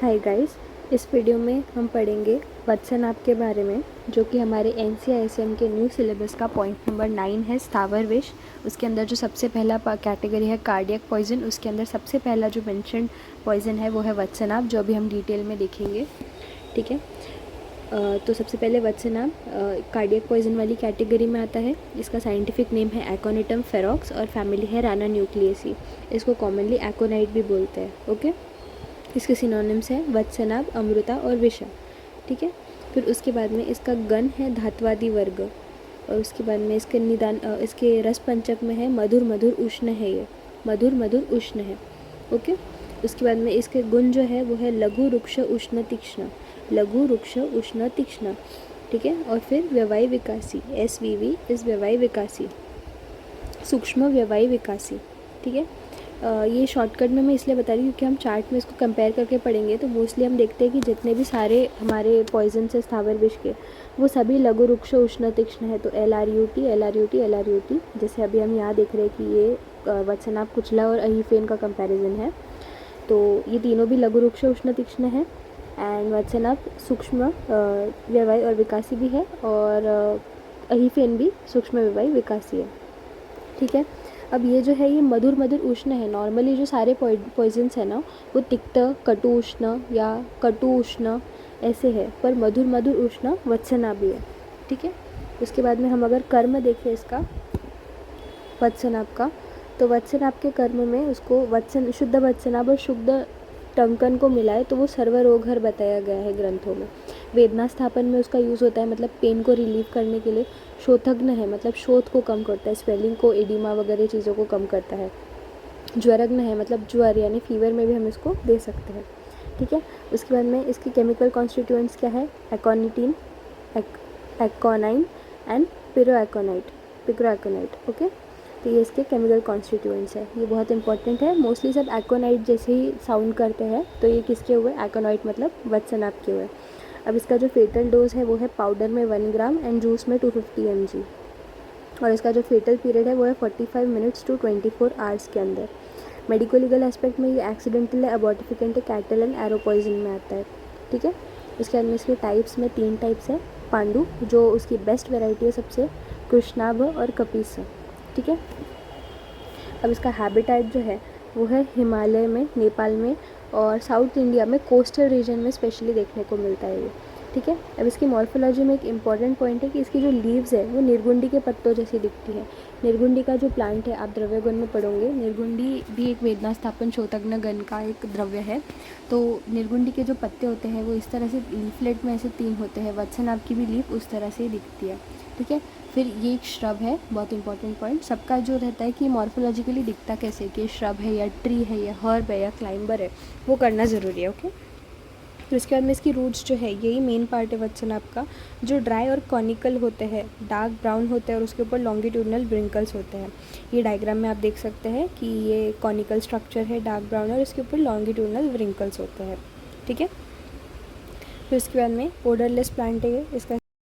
Hi guys, इस video में हम पढ़ेंगे वत्सनाभ के बारे में, जो कि हमारे NCISM के न्यू सिलेबस का पॉइंट नंबर 9 है, स्थावर विष। उसके अंदर जो सबसे पहला कैटेगरी है कार्डियक पॉइजन, उसके अंदर सबसे पहला जो मेंशन्ड पॉइजन है वो है वत्सनाभ, जो अभी हम डिटेल में देखेंगे। ठीक है, तो सबसे पहले वत्सनाभ कार्डियक पॉइजन वाली कैटेगरी में आता है। इसका साइंटिफिक नेम है एकोनिटम फेरोक्स और फैमिली है राना न्यूक्लियसी। इसको कॉमनली एकोनाइट भी बोलते हैं। ओके, इसके सिनोनिम्स हैं वत्सनाभ, अमृता और विषा। ठीक है, फिर उसके बाद में इसका गण है धात्वादी वर्ग, और उसके बाद में इसके निदान इसके रस पंचक में है मधुर मधुर उष्ण है, ये मधुर मधुर उष्ण है। ओके, उसके बाद में इसके गुण जो है वो है लघु रुक्ष उष्ण तीक्ष्ण, लघु रुक्ष उष्ण तीक्ष्ण। ठीक है, और फिर व्यवाय विकासी, SVV इस व्यवाय विकासी, सूक्ष्म व्यवाय विकासी। ठीक है, ये शॉर्टकट में मैं इसलिए बता रही हूँ क्योंकि हम चार्ट में इसको कंपेयर करके पढ़ेंगे तो मोस्टली हम देखते हैं कि जितने भी सारे हमारे पॉइजन से स्थावर विष के, वो सभी लघु रुक्ष उष्ण तीक्ष्ण है। तो LRUT LRUT LRUT, जैसे अभी हम यहाँ देख रहे हैं कि ये वत्सनाभ, कुचला और अहीफेन का कंपैरिजन है, तो ये तीनों भी लघु रुक्ष उष्ण तीक्ष्ण है। एंड वत्सनाभ सूक्ष्म व्यवाय और विकासी भी है, और अहीफेन भी सूक्ष्म व्यवाय विकासी है। ठीक है, अब ये जो है ये मधुर मधुर उष्ण है। नॉर्मली जो सारे पॉइजन्स है ना वो तिक्त, कटु उष्ण या कटु उष्ण ऐसे है, पर मधुर मधुर उष्ण वत्सनाभ भी है। ठीक है, उसके बाद में हम अगर कर्म देखें इसका वत्सनाभ का, तो वत्सनाभ के कर्म में उसको शुद्ध वत्सनाभ और शुद्ध टंकन को मिलाए तो वो सर्वरोगहर बताया गया है ग्रंथों में। वेदना स्थापन में उसका यूज़ होता है, मतलब पेन को रिलीव करने के लिए। शोथग्न है, मतलब शोथ को कम करता है, स्वेलिंग को, एडिमा वगैरह चीज़ों को कम करता है। ज्वरग्न है, मतलब ज्वर यानी फीवर में भी हम इसको दे सकते हैं। ठीक है, उसके बाद में इसकी केमिकल कॉन्स्टिट्यूएंट्स क्या है, एकोनिटीन, एकोनाइन एंड पिरोएकोनाइट। ओके, तो ये इसके केमिकल कॉन्स्टिट्यूएंट्स है। ये बहुत इंपॉर्टेंट है, मोस्टली सब एकोनाइट जैसे ही साउंड करते हैं, तो ये किसके हुए, एकोनाइट मतलब वत्सनाभ के हुए। अब इसका जो फेटल डोज है वो है पाउडर में 1 ग्राम एंड जूस में 250 mg, और इसका जो फेटल पीरियड है वो है 45 मिनट्स टू 24 आवर्स के अंदर। मेडिको लीगल एस्पेक्ट में ये एक्सीडेंटल है, अबॉर्टिफिकेंट है, कैटल एंड एरो पॉइजन में आता है। ठीक है, उसके बाद में इसके टाइप्स में 3 टाइप्स है। पांडु, जो उसकी बेस्ट वेराइटी है सबसे, कृष्णाभ और कपीस। ठीक है, अब इसका हैबिटेट जो है वो है हिमालय में, नेपाल में और साउथ इंडिया में कोस्टल रीजन में स्पेशली देखने को मिलता है ये। ठीक है, अब इसकी मॉर्फोलॉजी में एक इम्पॉर्टेंट पॉइंट है कि इसकी जो लीव्स है वो निर्गुंडी के पत्तों जैसी दिखती है। निर्गुंडी का जो प्लांट है, आप द्रव्य गुण में पढ़ोगे, निर्गुंडी भी एक वेदना स्थापन शोथग्न गण का एक द्रव्य है। तो निर्गुंडी के जो पत्ते होते हैं वो इस तरह से लीफलेट में ऐसे 3 होते हैं। वत्सनाभ की भी लीफ उस तरह से दिखती है। ठीक है, फिर ये एक श्रब है, बहुत इंपॉर्टेंट पॉइंट। सबका जो रहता है कि मॉर्फोलॉजिकली दिखता कैसे, कि श्रब है या ट्री है या हर्ब है या क्लाइंबर है, वो करना ज़रूरी है। ओके, तो इसके बाद में इसकी रूट्स जो है, यही मेन पार्ट है वत्सनाभ का, जो ड्राई और कॉनिकल होते हैं, डार्क ब्राउन होते हैं और उसके ऊपर लॉन्गिट्यूडनल ब्रिंकल्स होते हैं। ये डायग्राम में आप देख सकते हैं कि ये कॉनिकल स्ट्रक्चर है, डार्क ब्राउन, और इसके ऊपर लॉन्गिट्यूडनल ब्रिंकल्स होते हैं। ठीक है, फिर उसके बाद में ओडरलेस प्लांट है इसका